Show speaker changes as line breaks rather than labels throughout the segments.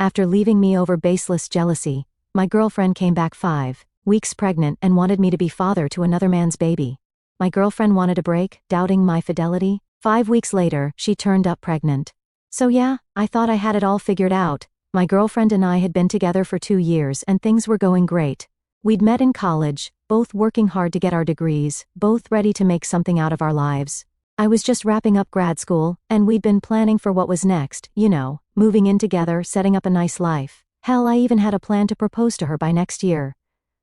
After leaving me over baseless jealousy, my girlfriend came back 5 weeks pregnant and wanted me to be father to another man's baby. My girlfriend wanted a break, doubting my fidelity. 5 weeks later, she turned up pregnant. So yeah, I thought I had it all figured out. My girlfriend and I had been together for 2 years and things were going great. We'd met in college, both working hard to get our degrees, both ready to make something out of our lives. I was just wrapping up grad school, and we'd been planning for what was next, moving in together, setting up a nice life. Hell, I even had a plan to propose to her by next year.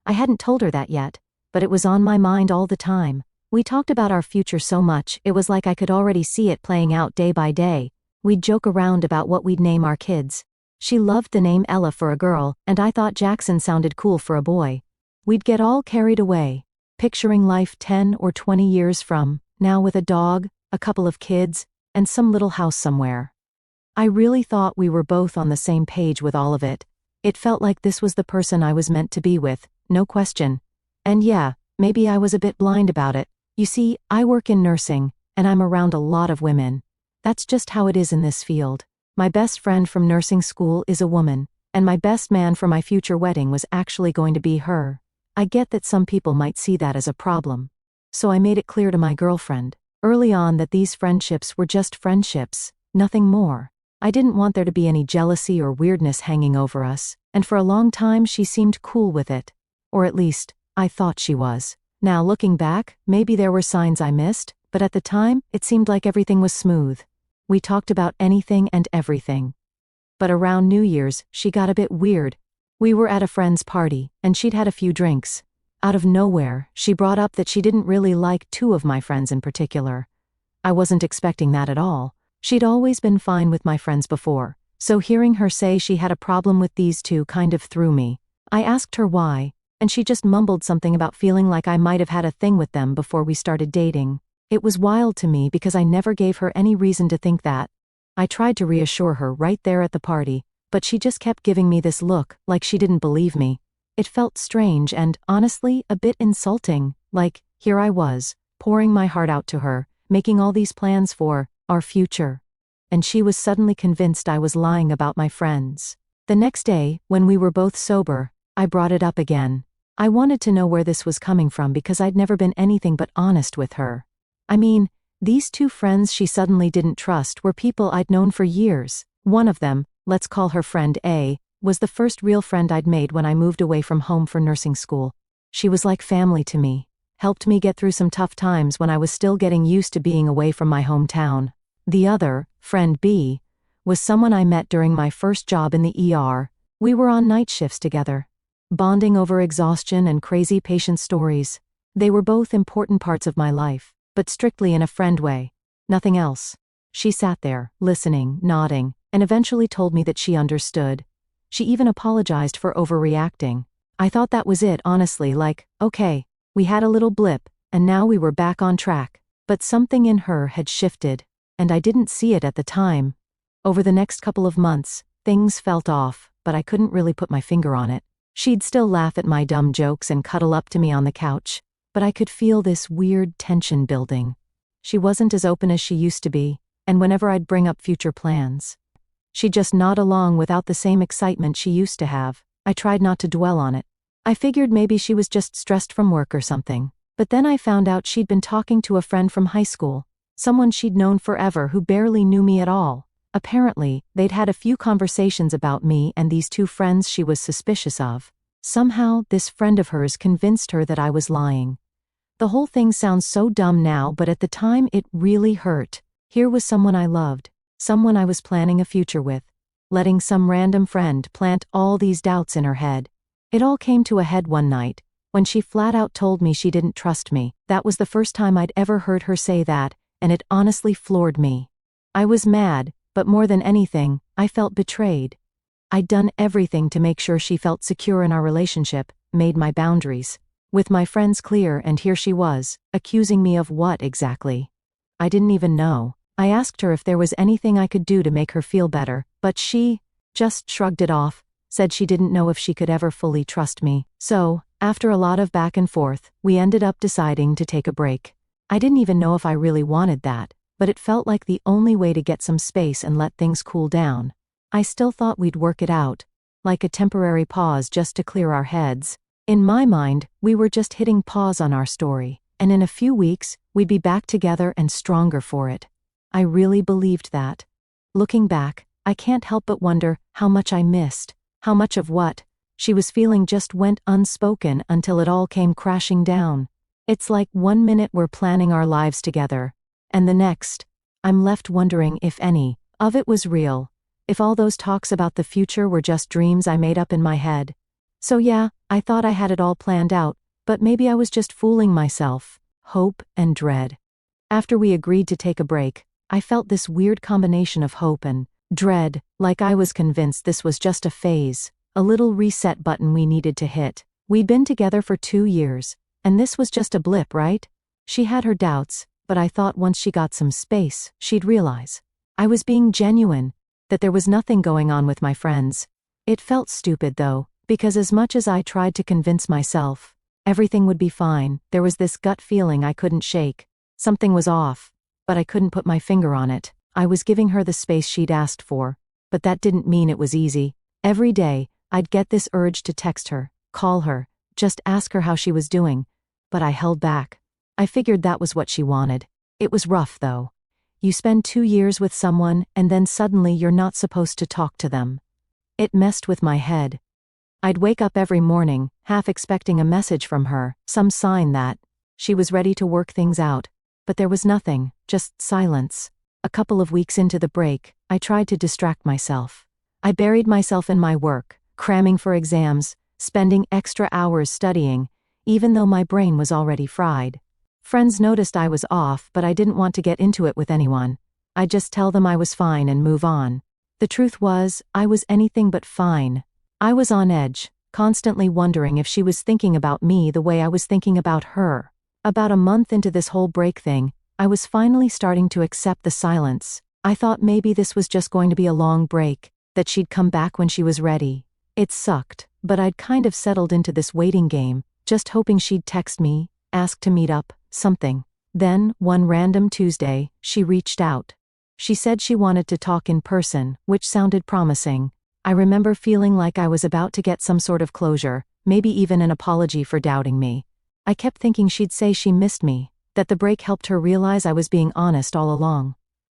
I hadn't told her that yet, but it was on my mind all the time. We talked about our future so much, it was like I could already see it playing out day by day. We'd joke around about what we'd name our kids. She loved the name Ella for a girl, and I thought Jackson sounded cool for a boy. We'd get all carried away, picturing life 10 or 20 years from now with a dog, a couple of kids, and some little house somewhere. I really thought we were both on the same page with all of it. It felt like this was the person I was meant to be with, no question. And yeah, maybe I was a bit blind about it. You see, I work in nursing, and I'm around a lot of women. That's just how it is in this field. My best friend from nursing school is a woman, and my best man for my future wedding was actually going to be her. I get that some people might see that as a problem. So I made it clear to my girlfriend early on that these friendships were just friendships, nothing more. I didn't want there to be any jealousy or weirdness hanging over us, and for a long time she seemed cool with it. Or at least, I thought she was. Now looking back, maybe there were signs I missed, but at the time, it seemed like everything was smooth. We talked about anything and everything. But around New Year's, she got a bit weird. We were at a friend's party, and she'd had a few drinks. Out of nowhere, she brought up that she didn't really like 2 of my friends in particular. I wasn't expecting that at all. She'd always been fine with my friends before, so hearing her say she had a problem with these 2 kind of threw me. I asked her why, and she just mumbled something about feeling like I might have had a thing with them before we started dating. It was wild to me because I never gave her any reason to think that. I tried to reassure her right there at the party, but she just kept giving me this look, like she didn't believe me. It felt strange and, honestly, a bit insulting, like, here I was, pouring my heart out to her, making all these plans for our future. And she was suddenly convinced I was lying about my friends. The next day, when we were both sober, I brought it up again. I wanted to know where this was coming from because I'd never been anything but honest with her. I mean, these 2 friends she suddenly didn't trust were people I'd known for years. One of them, let's call her friend A, was the first real friend I'd made when I moved away from home for nursing school. She was like family to me, helped me get through some tough times when I was still getting used to being away from my hometown. The other, friend B, was someone I met during my first job in the ER. We were on night shifts together, bonding over exhaustion and crazy patient stories. They were both important parts of my life, but strictly in a friend way. Nothing else. She sat there, listening, nodding, and eventually told me that she understood. She even apologized for overreacting. I thought that was it, honestly, like, okay, we had a little blip, and now we were back on track. But something in her had shifted, and I didn't see it at the time. Over the next couple of months, things felt off, but I couldn't really put my finger on it. She'd still laugh at my dumb jokes and cuddle up to me on the couch, but I could feel this weird tension building. She wasn't as open as she used to be, and whenever I'd bring up future plans, she'd just nod along without the same excitement she used to have. I tried not to dwell on it. I figured maybe she was just stressed from work or something. But then I found out she'd been talking to a friend from high school, someone she'd known forever who barely knew me at all. Apparently, they'd had a few conversations about me and these 2 friends she was suspicious of. Somehow, this friend of hers convinced her that I was lying. The whole thing sounds so dumb now, but at the time it really hurt. Here was someone I loved, someone I was planning a future with, letting some random friend plant all these doubts in her head. It all came to a head one night, when she flat out told me she didn't trust me. That was the first time I'd ever heard her say that, and it honestly floored me. I was mad, but more than anything, I felt betrayed. I'd done everything to make sure she felt secure in our relationship, made my boundaries, with my friends clear, and here she was, accusing me of what exactly? I didn't even know. I asked her if there was anything I could do to make her feel better, but she just shrugged it off, said she didn't know if she could ever fully trust me. So, after a lot of back and forth, we ended up deciding to take a break. I didn't even know if I really wanted that, but it felt like the only way to get some space and let things cool down. I still thought we'd work it out, like a temporary pause just to clear our heads. In my mind, we were just hitting pause on our story, and in a few weeks, we'd be back together and stronger for it. I really believed that. Looking back, I can't help but wonder how much I missed, how much of what she was feeling just went unspoken until it all came crashing down. It's like one minute we're planning our lives together, and the next, I'm left wondering if any of it was real, if all those talks about the future were just dreams I made up in my head. So yeah, I thought I had it all planned out, but maybe I was just fooling myself. Hope and dread. After we agreed to take a break, I felt this weird combination of hope and dread, like I was convinced this was just a phase, a little reset button we needed to hit. We'd been together for 2 years, and this was just a blip, right? She had her doubts, but I thought once she got some space, she'd realize I was being genuine, that there was nothing going on with my friends. It felt stupid though, because as much as I tried to convince myself everything would be fine, there was this gut feeling I couldn't shake. Something was off, but I couldn't put my finger on it. I was giving her the space she'd asked for, but that didn't mean it was easy. Every day, I'd get this urge to text her, call her, just ask her how she was doing, but I held back. I figured that was what she wanted. It was rough though. You spend 2 years with someone and then suddenly you're not supposed to talk to them. It messed with my head. I'd wake up every morning, half expecting a message from her, some sign that she was ready to work things out, but there was nothing, just silence. A couple of weeks into the break, I tried to distract myself. I buried myself in my work, cramming for exams, spending extra hours studying, even though my brain was already fried. Friends noticed I was off, but I didn't want to get into it with anyone. I'd just tell them I was fine and move on. The truth was, I was anything but fine. I was on edge, constantly wondering if she was thinking about me the way I was thinking about her. About a month into this whole break thing, I was finally starting to accept the silence. I thought maybe this was just going to be a long break, that she'd come back when she was ready. It sucked, but I'd kind of settled into this waiting game, just hoping she'd text me, ask to meet up, something. Then, one random Tuesday, she reached out. She said she wanted to talk in person, which sounded promising. I remember feeling like I was about to get some sort of closure, maybe even an apology for doubting me. I kept thinking she'd say she missed me, that the break helped her realize I was being honest all along.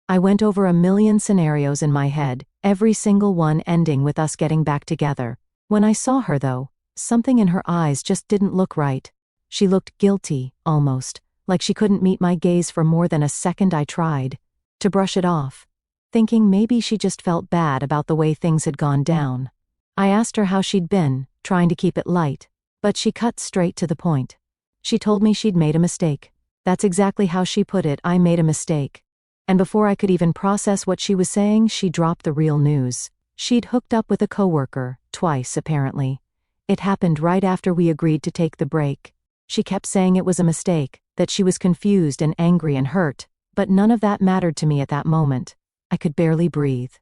I went over a million scenarios in my head, every single one ending with us getting back together. When I saw her though, something in her eyes just didn't look right. She looked guilty, almost, like she couldn't meet my gaze for more than a second. I tried to brush it off, thinking maybe she just felt bad about the way things had gone down. I asked her how she'd been, trying to keep it light, but she cut straight to the point. She told me she'd made a mistake. That's exactly how she put it, I made a mistake. And before I could even process what she was saying, she dropped the real news. She'd hooked up with a coworker, twice apparently. It happened right after we agreed to take the break. She kept saying it was a mistake, that she was confused and angry and hurt, but none of that mattered to me at that moment. I could barely breathe.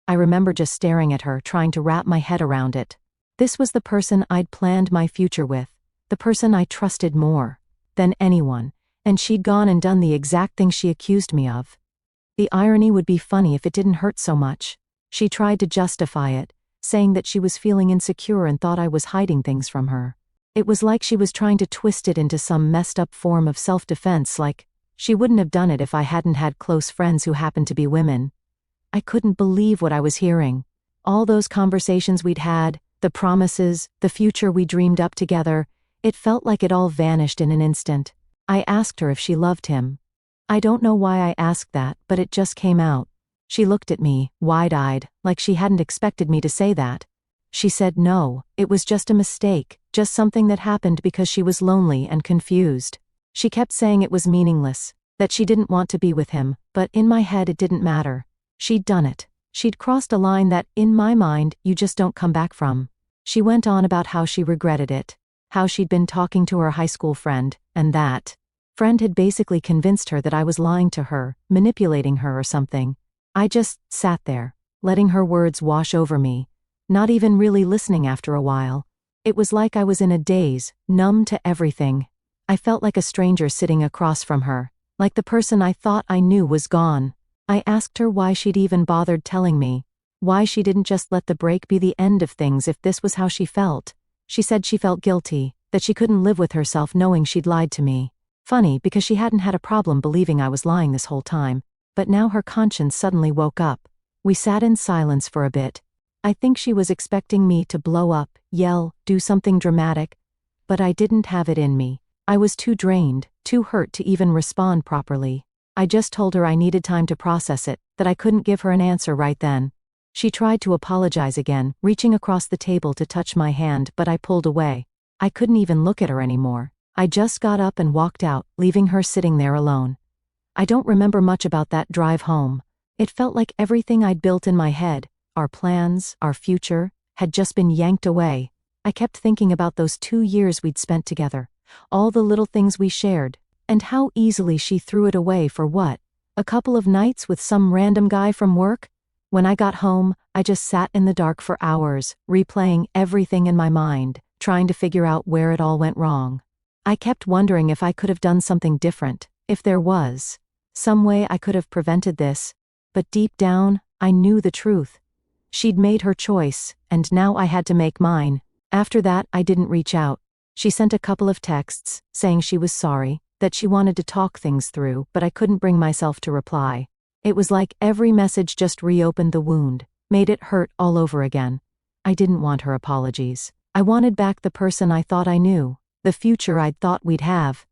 I remember just staring at her, trying to wrap my head around it. This was the person I'd planned my future with, the person I trusted more than anyone, and she'd gone and done the exact thing she accused me of. The irony would be funny if it didn't hurt so much. She tried to justify it, saying that she was feeling insecure and thought I was hiding things from her. It was like she was trying to twist it into some messed up form of self-defense, like she wouldn't have done it if I hadn't had close friends who happened to be women. I couldn't believe what I was hearing. All those conversations we'd had, the promises, the future we dreamed up together, it felt like it all vanished in an instant. I asked her if she loved him. I don't know why I asked that, but it just came out. She looked at me, wide-eyed, like she hadn't expected me to say that. She said no, it was just a mistake, just something that happened because she was lonely and confused. She kept saying it was meaningless, that she didn't want to be with him, but in my head it didn't matter. She'd done it. She'd crossed a line that, in my mind, you just don't come back from. She went on about how she regretted it, how she'd been talking to her high school friend, and that friend had basically convinced her that I was lying to her, manipulating her or something. I just sat there, letting her words wash over me, not even really listening after a while. It was like I was in a daze, numb to everything. I felt like a stranger sitting across from her, like the person I thought I knew was gone. I asked her why she'd even bothered telling me, why she didn't just let the break be the end of things if this was how she felt. She said she felt guilty, that she couldn't live with herself knowing she'd lied to me. Funny, because she hadn't had a problem believing I was lying this whole time, but now her conscience suddenly woke up. We sat in silence for a bit. I think she was expecting me to blow up, yell, do something dramatic, but I didn't have it in me. I was too drained, too hurt to even respond properly. I just told her I needed time to process it, that I couldn't give her an answer right then. She tried to apologize again, reaching across the table to touch my hand, but I pulled away. I couldn't even look at her anymore. I just got up and walked out, leaving her sitting there alone. I don't remember much about that drive home. It felt like everything I'd built in my head, our plans, our future, had just been yanked away. I kept thinking about those 2 years we'd spent together, all the little things we shared, and how easily she threw it away for what? A couple of nights with some random guy from work? When I got home, I just sat in the dark for hours, replaying everything in my mind, trying to figure out where it all went wrong. I kept wondering if I could have done something different, if there was some way I could have prevented this, but deep down, I knew the truth. She'd made her choice, and now I had to make mine. After that, I didn't reach out. She sent a couple of texts, saying she was sorry, that she wanted to talk things through, but I couldn't bring myself to reply. It was like every message just reopened the wound, made it hurt all over again. I didn't want her apologies. I wanted back the person I thought I knew, the future I'd thought we'd have.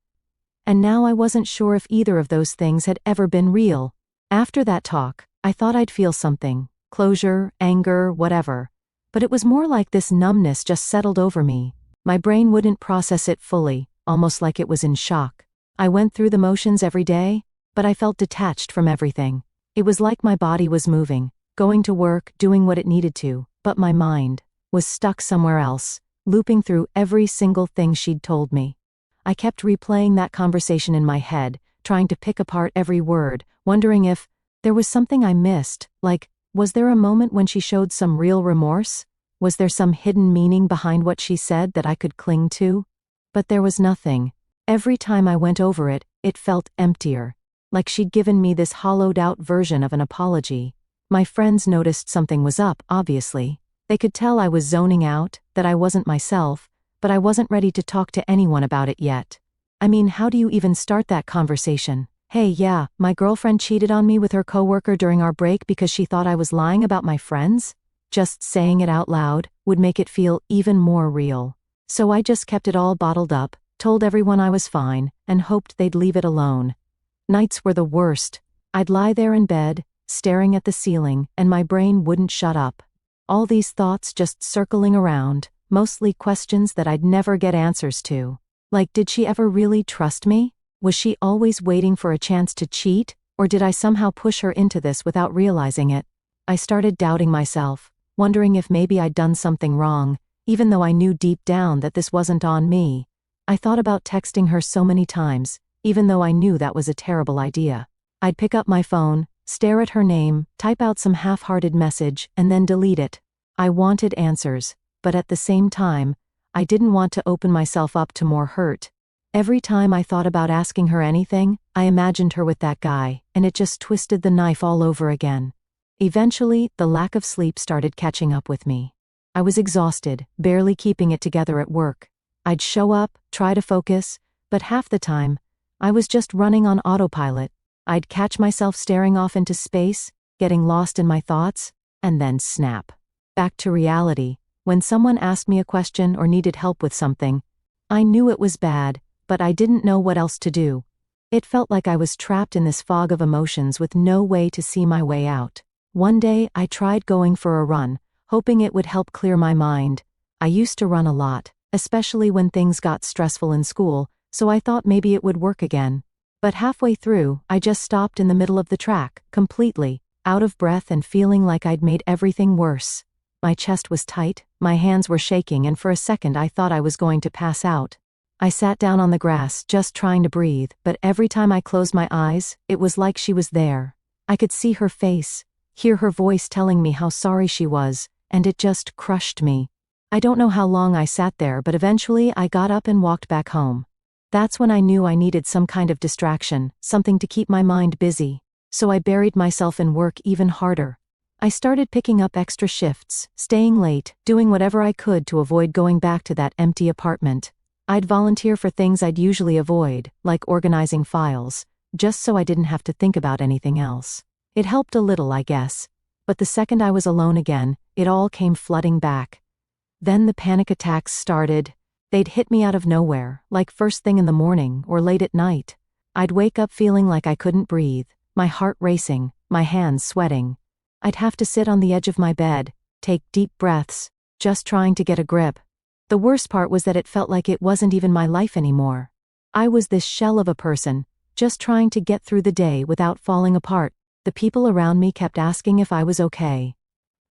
And now I wasn't sure if either of those things had ever been real. After that talk, I thought I'd feel something, closure, anger, whatever. But it was more like this numbness just settled over me. My brain wouldn't process it fully, almost like it was in shock. I went through the motions every day, but I felt detached from everything. It was like my body was moving, going to work, doing what it needed to, but my mind was stuck somewhere else, looping through every single thing she'd told me. I kept replaying that conversation in my head, trying to pick apart every word, wondering if there was something I missed, like, was there a moment when she showed some real remorse? Was there some hidden meaning behind what she said that I could cling to? But there was nothing. Every time I went over it, it felt emptier, like she'd given me this hollowed-out version of an apology. My friends noticed something was up, obviously. They could tell I was zoning out, that I wasn't myself, but I wasn't ready to talk to anyone about it yet. I mean, how do you even start that conversation? Hey, yeah, my girlfriend cheated on me with her coworker during our break because she thought I was lying about my friends? Just saying it out loud would make it feel even more real. So I just kept it all bottled up, told everyone I was fine, and hoped they'd leave it alone. Nights were the worst. I'd lie there in bed, staring at the ceiling, and my brain wouldn't shut up. All these thoughts just circling around, mostly questions that I'd never get answers to. Like, did she ever really trust me? Was she always waiting for a chance to cheat, or did I somehow push her into this without realizing it? I started doubting myself, wondering if maybe I'd done something wrong, even though I knew deep down that this wasn't on me. I thought about texting her so many times, even though I knew that was a terrible idea. I'd pick up my phone, stare at her name, type out some half-hearted message, and then delete it. I wanted answers, but at the same time, I didn't want to open myself up to more hurt. Every time I thought about asking her anything, I imagined her with that guy, and it just twisted the knife all over again. Eventually, the lack of sleep started catching up with me. I was exhausted, barely keeping it together at work. I'd show up, try to focus, but half the time, I was just running on autopilot. I'd catch myself staring off into space, getting lost in my thoughts, and then snap. Back to reality. When someone asked me a question or needed help with something, I knew it was bad, but I didn't know what else to do. It felt like I was trapped in this fog of emotions with no way to see my way out. One day, I tried going for a run, hoping it would help clear my mind. I used to run a lot, especially when things got stressful in school, so I thought maybe it would work again. But halfway through, I just stopped in the middle of the track, completely, out of breath and feeling like I'd made everything worse. My chest was tight, my hands were shaking, and for a second I thought I was going to pass out. I sat down on the grass, just trying to breathe, but every time I closed my eyes, it was like she was there. I could see her face, hear her voice telling me how sorry she was, and it just crushed me. I don't know how long I sat there, but eventually I got up and walked back home. That's when I knew I needed some kind of distraction, something to keep my mind busy. So I buried myself in work even harder. I started picking up extra shifts, staying late, doing whatever I could to avoid going back to that empty apartment. I'd volunteer for things I'd usually avoid, like organizing files, just so I didn't have to think about anything else. It helped a little, I guess. But the second I was alone again, it all came flooding back. Then the panic attacks started. They'd hit me out of nowhere, like first thing in the morning or late at night. I'd wake up feeling like I couldn't breathe, my heart racing, my hands sweating. I'd have to sit on the edge of my bed, take deep breaths, just trying to get a grip. The worst part was that it felt like it wasn't even my life anymore. I was this shell of a person, just trying to get through the day without falling apart. The people around me kept asking if I was okay.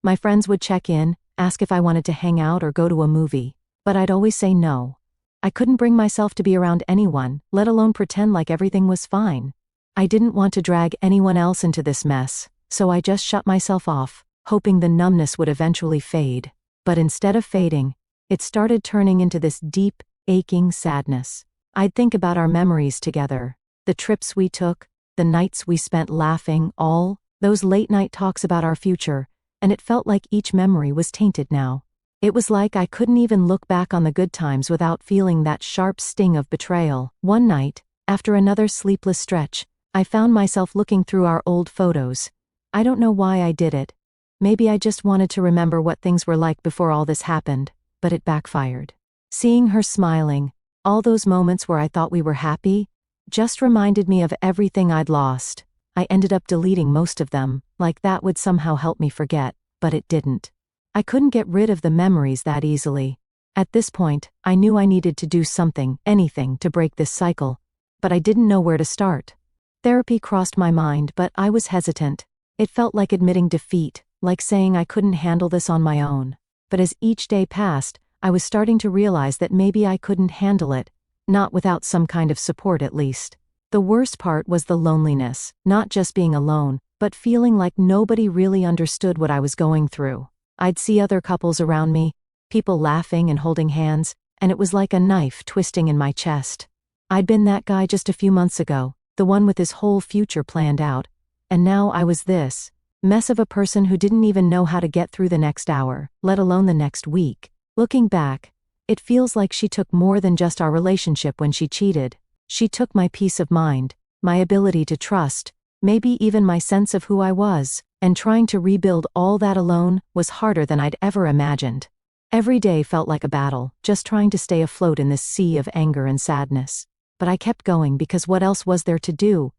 My friends would check in, ask if I wanted to hang out or go to a movie, but I'd always say no. I couldn't bring myself to be around anyone, let alone pretend like everything was fine. I didn't want to drag anyone else into this mess, so I just shut myself off, hoping the numbness would eventually fade. But instead of fading, it started turning into this deep, aching sadness. I'd think about our memories together, the trips we took, the nights we spent laughing, all those late-night talks about our future, and it felt like each memory was tainted now. It was like I couldn't even look back on the good times without feeling that sharp sting of betrayal. One night, after another sleepless stretch, I found myself looking through our old photos. I don't know why I did it. Maybe I just wanted to remember what things were like before all this happened, but it backfired. Seeing her smiling, all those moments where I thought we were happy, just reminded me of everything I'd lost. I ended up deleting most of them, like that would somehow help me forget, but it didn't. I couldn't get rid of the memories that easily. At this point, I knew I needed to do something, anything, to break this cycle. But I didn't know where to start. Therapy crossed my mind, but I was hesitant. It felt like admitting defeat, like saying I couldn't handle this on my own. But as each day passed, I was starting to realize that maybe I couldn't handle it, not without some kind of support at least. The worst part was the loneliness, not just being alone, but feeling like nobody really understood what I was going through. I'd see other couples around me, people laughing and holding hands, and it was like a knife twisting in my chest. I'd been that guy just a few months ago, the one with his whole future planned out, and now I was this mess of a person who didn't even know how to get through the next hour, let alone the next week. Looking back, it feels like she took more than just our relationship when she cheated. She took my peace of mind, my ability to trust, maybe even my sense of who I was, and trying to rebuild all that alone was harder than I'd ever imagined. Every day felt like a battle, just trying to stay afloat in this sea of anger and sadness. But I kept going because what else was there to do?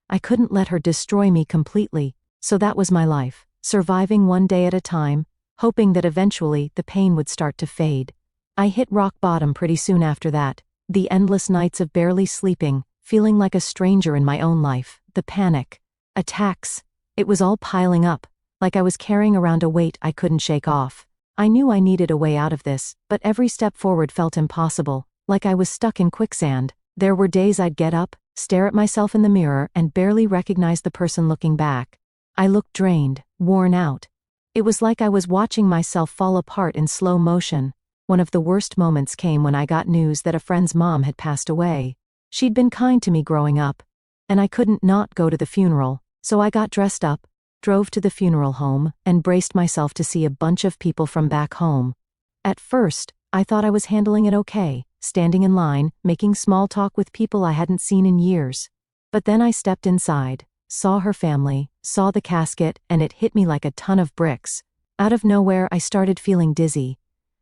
I couldn't let her destroy me completely, so that was my life, surviving one day at a time, hoping that eventually the pain would start to fade. I hit rock bottom pretty soon after that. The endless nights of barely sleeping, feeling like a stranger in my own life, the panic, attacks. It was all piling up, like I was carrying around a weight I couldn't shake off. I knew I needed a way out of this, but every step forward felt impossible, like I was stuck in quicksand. There were days I'd get up, stare at myself in the mirror, and barely recognize the person looking back. I looked drained, worn out. It was like I was watching myself fall apart in slow motion. One of the worst moments came when I got news that a friend's mom had passed away. She'd been kind to me growing up, and I couldn't not go to the funeral, so I got dressed up, drove to the funeral home, and braced myself to see a bunch of people from back home. At first, I thought I was handling it okay, standing in line, making small talk with people I hadn't seen in years. But then I stepped inside, saw her family, saw the casket, and it hit me like a ton of bricks. Out of nowhere, I started feeling dizzy.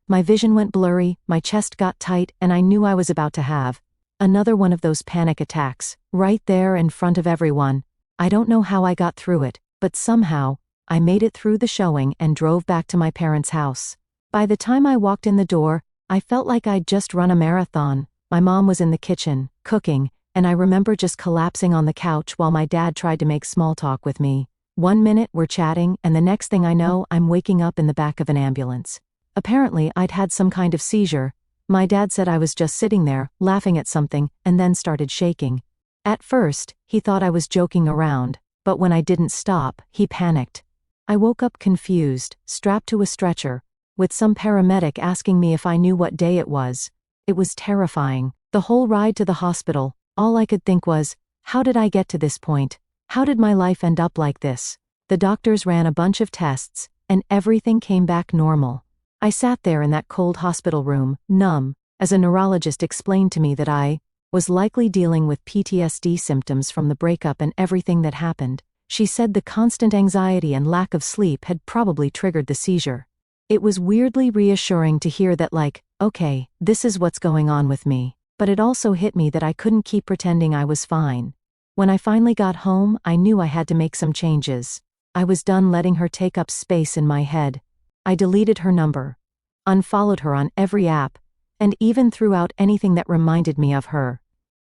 My vision went blurry, my chest got tight, and I knew I was about to have another one of those panic attacks, right there in front of everyone. I don't know how I got through it, but somehow, I made it through the showing and drove back to my parents' house. By the time I walked in the door, I felt like I'd just run a marathon. My mom was in the kitchen, cooking, and I remember just collapsing on the couch while my dad tried to make small talk with me. 1 minute we're chatting, and the next thing I know, I'm waking up in the back of an ambulance. Apparently, I'd had some kind of seizure. My dad said I was just sitting there, laughing at something, and then started shaking. At first, he thought I was joking around, but when I didn't stop, he panicked. I woke up confused, strapped to a stretcher, with some paramedic asking me if I knew what day it was. It was terrifying. The whole ride to the hospital, all I could think was, how did I get to this point? How did my life end up like this? The doctors ran a bunch of tests, and everything came back normal. I sat there in that cold hospital room, numb, as a neurologist explained to me that I was likely dealing with PTSD symptoms from the breakup and everything that happened. She said the constant anxiety and lack of sleep had probably triggered the seizure. It was weirdly reassuring to hear that, like, okay, this is what's going on with me. But it also hit me that I couldn't keep pretending I was fine. When I finally got home, I knew I had to make some changes. I was done letting her take up space in my head. I deleted her number, unfollowed her on every app, and even threw out anything that reminded me of her.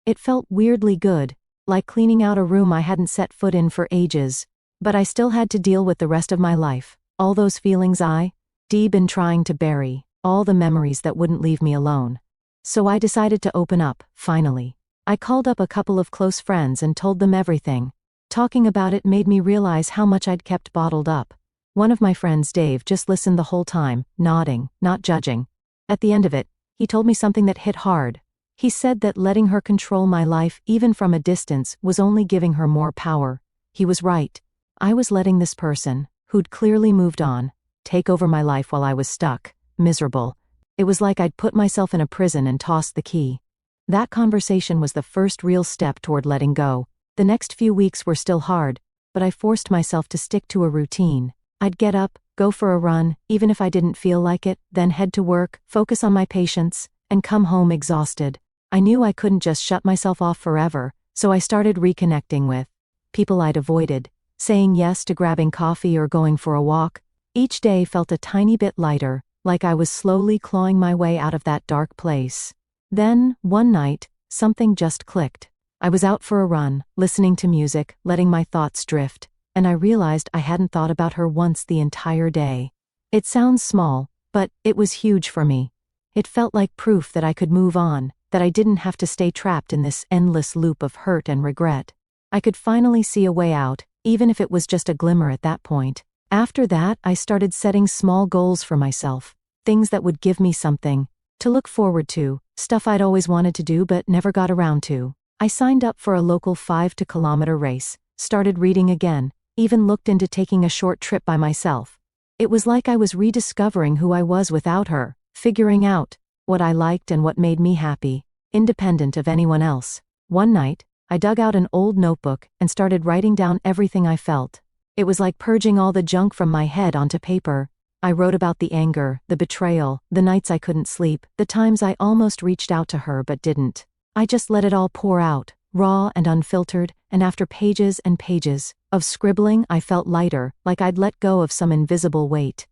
It felt weirdly good, like cleaning out a room I hadn't set foot in for ages, but I still had to deal with the rest of my life, all those feelings I'd been trying to bury, all the memories that wouldn't leave me alone. So I decided to open up, finally. I called up a couple of close friends and told them everything. Talking about it made me realize how much I'd kept bottled up. One of my friends, Dave, just listened the whole time, nodding, not judging. At the end of it, he told me something that hit hard. He said that letting her control my life, even from a distance, was only giving her more power. He was right. I was letting this person, who'd clearly moved on, take over my life while I was stuck, miserable. It was like I'd put myself in a prison and tossed the key. That conversation was the first real step toward letting go. The next few weeks were still hard, but I forced myself to stick to a routine. I'd get up, go for a run, even if I didn't feel like it, then head to work, focus on my patients, and come home exhausted. I knew I couldn't just shut myself off forever, so I started reconnecting with people I'd avoided, saying yes to grabbing coffee or going for a walk. Each day felt a tiny bit lighter, like I was slowly clawing my way out of that dark place. Then, one night, something just clicked. I was out for a run, listening to music, letting my thoughts drift, and I realized I hadn't thought about her once the entire day. It sounds small, but it was huge for me. It felt like proof that I could move on, that I didn't have to stay trapped in this endless loop of hurt and regret. I could finally see a way out, even if it was just a glimmer at that point. After that, I started setting small goals for myself, things that would give me something to look forward to, stuff I'd always wanted to do but never got around to. I signed up for a local 5-kilometer race, started reading again, even looked into taking a short trip by myself. It was like I was rediscovering who I was without her, figuring out what I liked and what made me happy, independent of anyone else. One night, I dug out an old notebook and started writing down everything I felt. It was like purging all the junk from my head onto paper. I wrote about the anger, the betrayal, the nights I couldn't sleep, the times I almost reached out to her but didn't. I just let it all pour out, raw and unfiltered, and after pages and pages of scribbling, I felt lighter, like I'd let go of some invisible weight.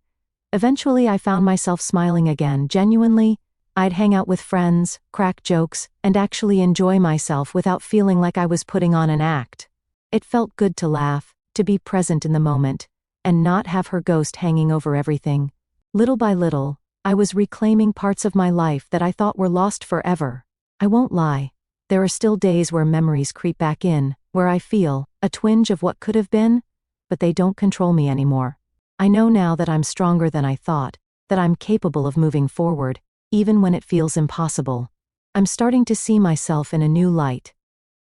Eventually, I found myself smiling again, genuinely. I'd hang out with friends, crack jokes, and actually enjoy myself without feeling like I was putting on an act. It felt good to laugh, to be present in the moment, and not have her ghost hanging over everything. Little by little, I was reclaiming parts of my life that I thought were lost forever. I won't lie. There are still days where memories creep back in, where I feel a twinge of what could have been, but they don't control me anymore. I know now that I'm stronger than I thought, that I'm capable of moving forward, even when it feels impossible. I'm starting to see myself in a new light.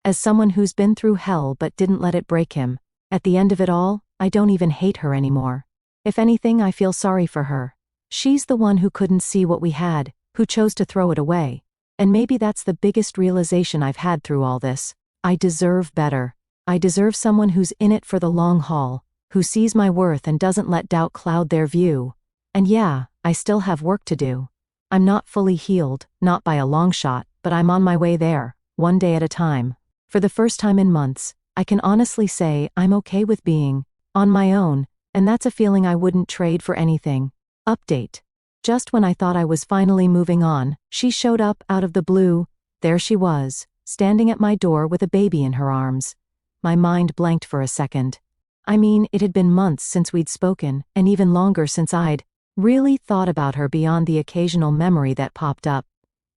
As someone who's been through hell but didn't let it break him. At the end of it all, I don't even hate her anymore. If anything, I feel sorry for her. She's the one who couldn't see what we had, who chose to throw it away. And maybe that's the biggest realization I've had through all this. I deserve better. I deserve someone who's in it for the long haul, who sees my worth and doesn't let doubt cloud their view. And yeah, I still have work to do. I'm not fully healed, not by a long shot, but I'm on my way there, one day at a time. For the first time in months, I can honestly say I'm okay with being on my own, and that's a feeling I wouldn't trade for anything. Update. Just when I thought I was finally moving on, she showed up out of the blue. There she was, standing at my door with a baby in her arms. My mind blanked for a second. I mean, it had been months since we'd spoken, and even longer since I'd really thought about her beyond the occasional memory that popped up.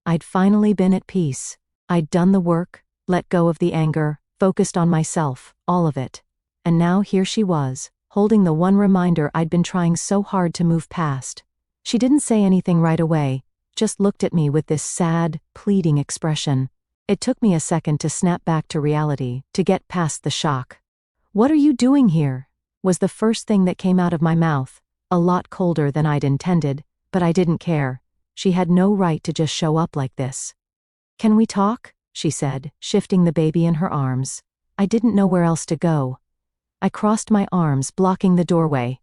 I'd finally been at peace. I'd done the work, let go of the anger, focused on myself, all of it. And now here she was, holding the one reminder I'd been trying so hard to move past. She didn't say anything right away, just looked at me with this sad, pleading expression. It took me a second to snap back to reality, to get past the shock. "What are you doing here?" was the first thing that came out of my mouth, a lot colder than I'd intended, but I didn't care. She had no right to just show up like this. "Can we talk?" she said, shifting the baby in her arms. I didn't know where else to go. I crossed my arms, blocking the doorway.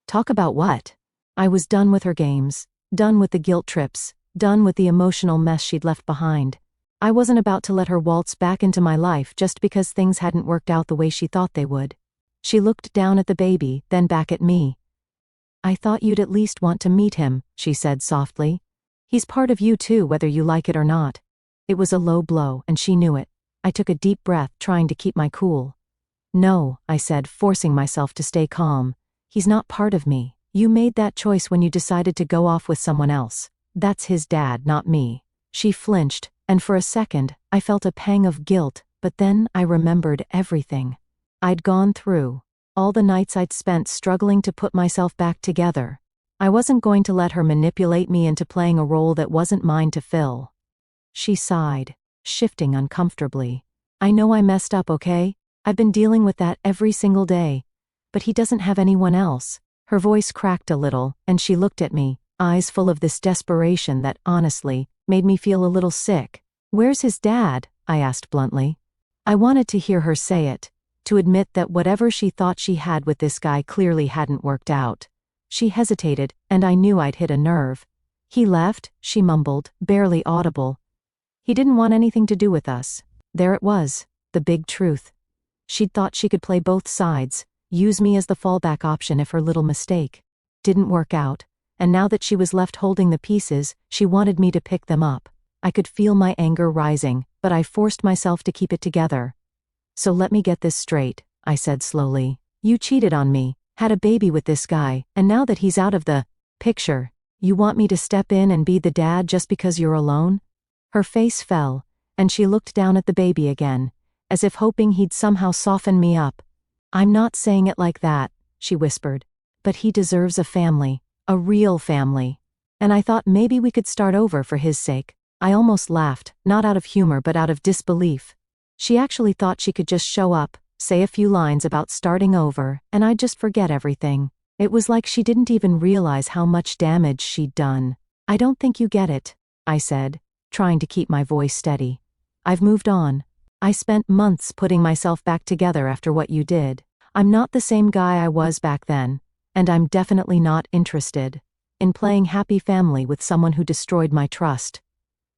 Talk about what? I was done with her games, done with the guilt trips, done with the emotional mess she'd left behind. I wasn't about to let her waltz back into my life just because things hadn't worked out the way she thought they would. She looked down at the baby, then back at me. "I thought you'd at least want to meet him," she said softly. "He's part of you too, whether you like it or not." It was a low blow, and she knew it. I took a deep breath, trying to keep my cool. "No," I said, forcing myself to stay calm. "He's not part of me. You made that choice when you decided to go off with someone else. That's his dad, not me." She flinched, and for a second, I felt a pang of guilt, but then I remembered everything I'd gone through, all the nights I'd spent struggling to put myself back together. I wasn't going to let her manipulate me into playing a role that wasn't mine to fill. She sighed, shifting uncomfortably. "I know I messed up, okay? I've been dealing with that every single day. But he doesn't have anyone else." Her voice cracked a little, and she looked at me, eyes full of this desperation that, honestly, made me feel a little sick. "Where's his dad?" I asked bluntly. I wanted to hear her say it, to admit that whatever she thought she had with this guy clearly hadn't worked out. She hesitated, and I knew I'd hit a nerve. "He left," she mumbled, barely audible. "He didn't want anything to do with us." There it was, the big truth. She'd thought she could play both sides, use me as the fallback option if her little mistake didn't work out, and now that she was left holding the pieces, she wanted me to pick them up. I could feel my anger rising, but I forced myself to keep it together. "So let me get this straight," I said slowly. "You cheated on me, had a baby with this guy, and now that he's out of the picture, you want me to step in and be the dad just because you're alone?" Her face fell, and she looked down at the baby again, as if hoping he'd somehow soften me up. "I'm not saying it like that," she whispered. "But he deserves a family, a real family. And I thought maybe we could start over for his sake." I almost laughed, not out of humor but out of disbelief. She actually thought she could just show up, say a few lines about starting over, and I'd just forget everything. It was like she didn't even realize how much damage she'd done. "I don't think you get it," I said, trying to keep my voice steady. "I've moved on. I spent months putting myself back together after what you did. I'm not the same guy I was back then, and I'm definitely not interested in playing happy family with someone who destroyed my trust."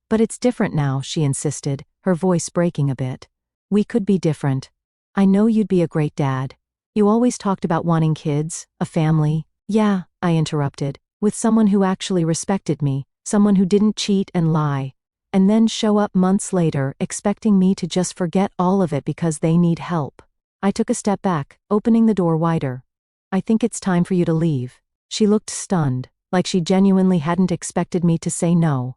"But it's different now," she insisted, her voice breaking a bit. "We could be different. I know you'd be a great dad. You always talked about wanting kids, a family." "Yeah," I interrupted, "with someone who actually respected me, someone who didn't cheat and lie, and then show up months later expecting me to just forget all of it because they need help." I took a step back, opening the door wider. "I think it's time for you to leave." She looked stunned, like she genuinely hadn't expected me to say no.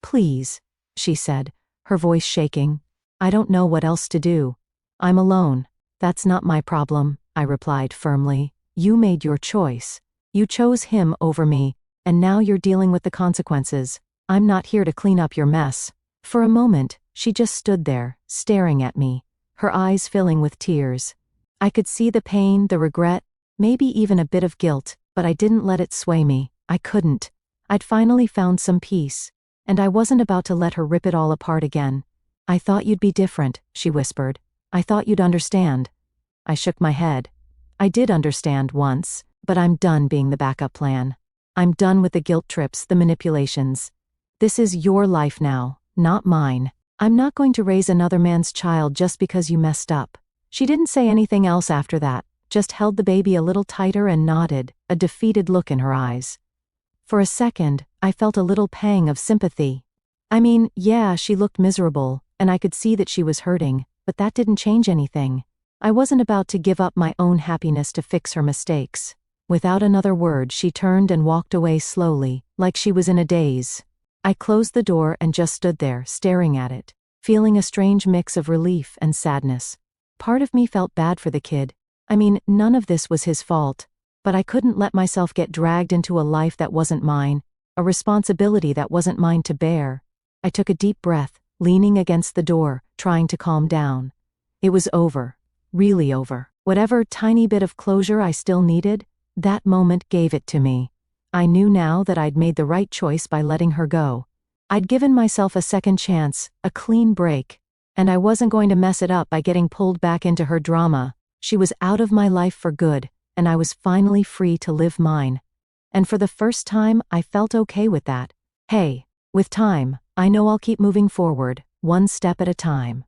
"Please," she said, her voice shaking. "I don't know what else to do. I'm alone." "That's not my problem," I replied firmly. "You made your choice. You chose him over me, and now you're dealing with the consequences. I'm not here to clean up your mess." For a moment, she just stood there, staring at me, her eyes filling with tears. I could see the pain, the regret, maybe even a bit of guilt, but I didn't let it sway me. I couldn't. I'd finally found some peace, and I wasn't about to let her rip it all apart again. "I thought you'd be different," she whispered. "I thought you'd understand." I shook my head. I did understand once, but I'm done being the backup plan. I'm done with the guilt trips, the manipulations. This is your life now, not mine. I'm not going to raise another man's child just because you messed up. She didn't say anything else after that, just held the baby a little tighter and nodded, a defeated look in her eyes. For a second, I felt a little pang of sympathy. I mean, yeah, she looked miserable, and I could see that she was hurting, but that didn't change anything. I wasn't about to give up my own happiness to fix her mistakes. Without another word, she turned and walked away slowly, like she was in a daze. I closed the door and just stood there, staring at it, feeling a strange mix of relief and sadness. Part of me felt bad for the kid. I mean, none of this was his fault. But I couldn't let myself get dragged into a life that wasn't mine, a responsibility that wasn't mine to bear. I took a deep breath, leaning against the door, trying to calm down. It was over. Really over. Whatever tiny bit of closure I still needed, that moment gave it to me. I knew now that I'd made the right choice by letting her go. I'd given myself a second chance, a clean break. And I wasn't going to mess it up by getting pulled back into her drama. She was out of my life for good, and I was finally free to live mine. And for the first time, I felt okay with that. Hey, with time, I know I'll keep moving forward, one step at a time.